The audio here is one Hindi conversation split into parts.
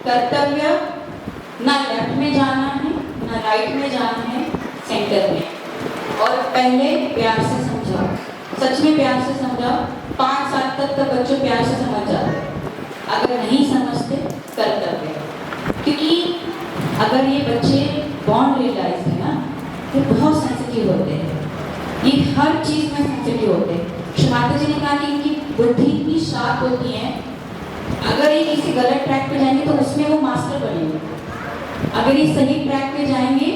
कर्तव्य ना लेफ्ट में जाना है ना राइट में जाना है, सेंटर में। और पहले प्यार से समझाओ, सच में प्यार से समझाओ। 5 साल तक तो बच्चों प्यार से समझ जाते हैं, अगर नहीं समझते कर्तव्य। क्योंकि अगर ये बच्चे बॉन्ड रियलाइज है ना, ये बहुत सेंसिटिव होते हैं, ये हर चीज़ में सेंसिटिव होते हैं। माता जी ने कहा कि इनकी बुद्धि इतनी शार्प होती है, अगर ये किसी गलत ट्रैक पे जाएंगे तो उसमें वो मास्टर बनेंगे, अगर ये सही ट्रैक पे जाएंगे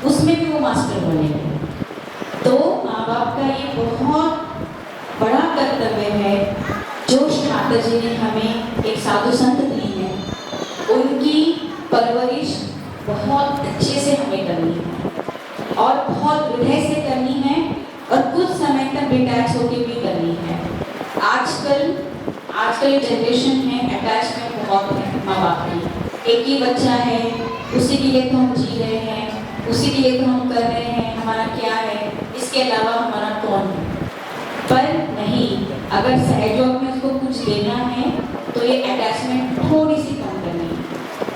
उसमें भी वो मास्टर बनेंगे। तो माँ बाप का ये बहुत बड़ा कर्तव्य है जो माता जी ने हमें एक साधु संत दी है, उनकी परवरिश बहुत अच्छे से हमें करनी है और बहुत हृदय से करनी है और कुछ समय तक डिटैच होकर भी करनी है। आजकल ये जनरेशन है, अटैचमेंट बहुत है माँ बाप की। एक ही बच्चा है, उसी के लिए तो हम जी रहे हैं, उसी के लिए तो हम कर रहे हैं, हमारा क्या है, इसके अलावा हमारा कौन है। पर नहीं, अगर सहयोग में उसको कुछ देना है तो ये अटैचमेंट थोड़ी सी कम करनी है,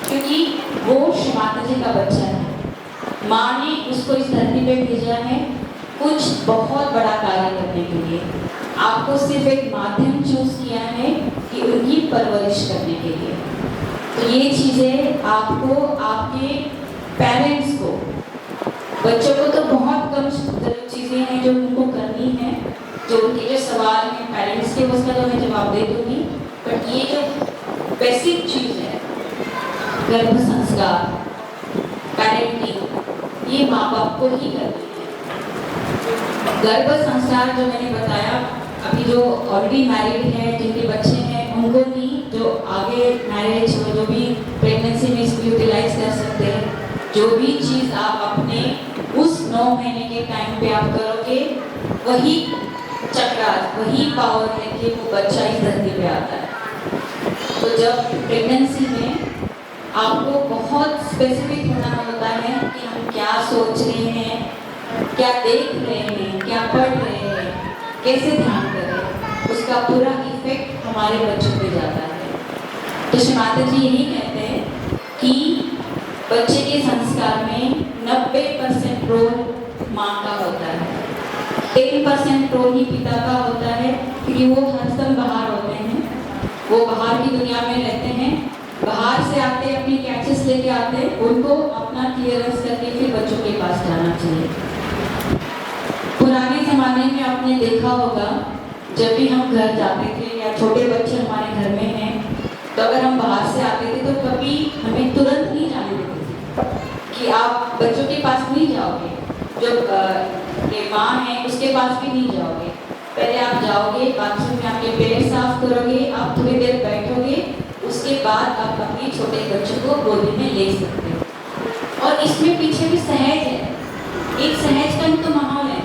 क्योंकि वो माता जी का बच्चा है। माँ ने उसको इस धरती पे भेजा है कुछ बहुत बड़ा कार्य करने के लिए। आपको सिर्फ एक माध्यम चूज किया है कि उनकी परवरिश करने के लिए। तो ये चीज़ें आपको, आपके पेरेंट्स को, बच्चों को तो बहुत कम चीज़ें हैं जो उनको करनी है, जो उनके जो सवाल हैं पेरेंट्स के, उसका तो मैं जवाब दे दूँगी। बट ये जो बेसिक चीज़ है, गर्भ संस्कार, पेरेंटिंग, ये माँ बाप को ही करनी है। गर्भ संस्कार जो मैंने बताया, अभी जो ऑलरेडी मैरिड है, जिनके बच्चे हैं, उनको नहीं, जो आगे मैरिज हो, जो भी प्रेगनेंसी में इसको यूटिलाइज कर सकते हैं, जो भी चीज़ आप अपने उस 9 महीने के टाइम पे आप करोगे, वही चक्रास, वही पावर है कि वो बच्चा इस धरती पे आता है। तो जब प्रेगनेंसी में आपको बहुत स्पेसिफिक होना होता है कि हम क्या सोच रहे हैं, क्या देख रहे हैं, क्या पढ़ रहे हैं, कैसे ध्यान करें, उसका पूरा इफेक्ट हमारे बच्चों पे जाता है। तो श्री माता जी यही कहते हैं कि बच्चे के संस्कार में 90% रोल माँ का होता है, 10% रोल ही पिता का होता है, क्योंकि वो हर समय बाहर होते हैं, वो बाहर की दुनिया में रहते हैं, बाहर से आते अपनी कैचेस लेके आते, उनको अपना क्लियरेंस करके फिर बच्चों के पास जाना चाहिए। पुराने ज़माने में आपने देखा होगा, जब भी हम घर जाते थे या छोटे बच्चे हमारे घर में हैं, तो अगर हम बाहर से आते थे तो कभी हमें तुरंत नहीं जाने देते थे कि आप बच्चों के पास नहीं जाओगे, जो ये माँ है उसके पास भी नहीं जाओगे। पहले आप जाओगे बाथरूम में, आपके पैर साफ करोगे, आप थोड़ी देर बैठोगे, उसके बाद आप अपने छोटे बच्चों को गोदी में ले सकते हो। और इसमें पीछे भी सहज है, एक सहज का तो माहौल है।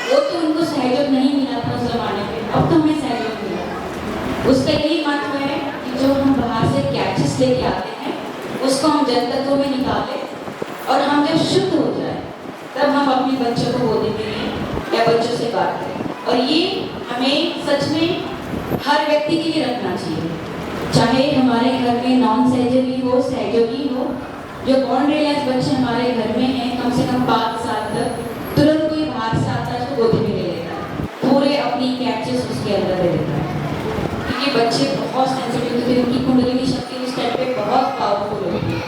वो तो उनको सहयोग नहीं मिला था उस जमाने में, अब तो हमें सहयोग मिला। उसका यही महत्व है कि जो हम बाहर से कैचेस लेके आते हैं उसको हम जनतत्वों में निकालें, और हम जब शुद्ध हो जाए तब हम अपने बच्चों को गोदी में लें या बच्चों से बात करें। और ये हमें सच में हर व्यक्ति के लिए रखना चाहिए, चाहे हमारे घर में नॉन सहयोगी हो, सहयोगी हो। जो बॉन्ड रियलाइज बच्चे हमारे घर में हैं, कम से कम 5 साल तक, तुरंत कोई बाहर से आता है उसको गोदी में ले लेता है, पूरे अपनी कैचेस उसके अंदर ले लेता है, क्योंकि बच्चे बहुत सेंसिटिव होते हैं, उनकी कुंडलिनी शक्ति उस टाइम पे बहुत पावरफुल होती है।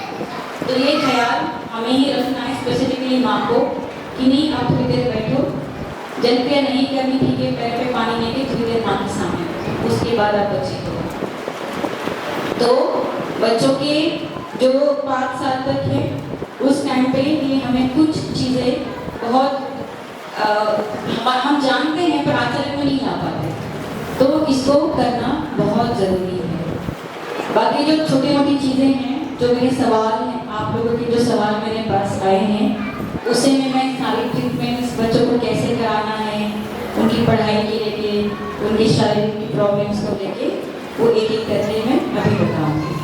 तो ये ख्याल हमें ही रखना है, स्पेसिफिकली माँ को, कि नहीं आप थोड़ी देर बैठो, जलक्रिया नहीं करनी, ठीक है, पैर पे पानी लेके थोड़ी देर माँ के सामने, उसके बाद आप बच्चे को। तो बच्चों के जो 5 साल तक है उस टाइम पे ये हमें कुछ चीज़ें बहुत हम जानते हैं पर आचरण में नहीं ला पाते, तो इसको करना बहुत ज़रूरी है। बाकी जो छोटी मोटी चीज़ें हैं, जो मेरे सवाल हैं, आप लोगों के जो सवाल मेरे पास आए हैं, उसे में मैं सारी ट्रीटमेंट्स बच्चों को कैसे कराना है, उनकी पढ़ाई के लेके, उनकी शारीरिक प्रॉब्लम्स को लेके, वो एक एक करके मैं अभी बताऊँगी।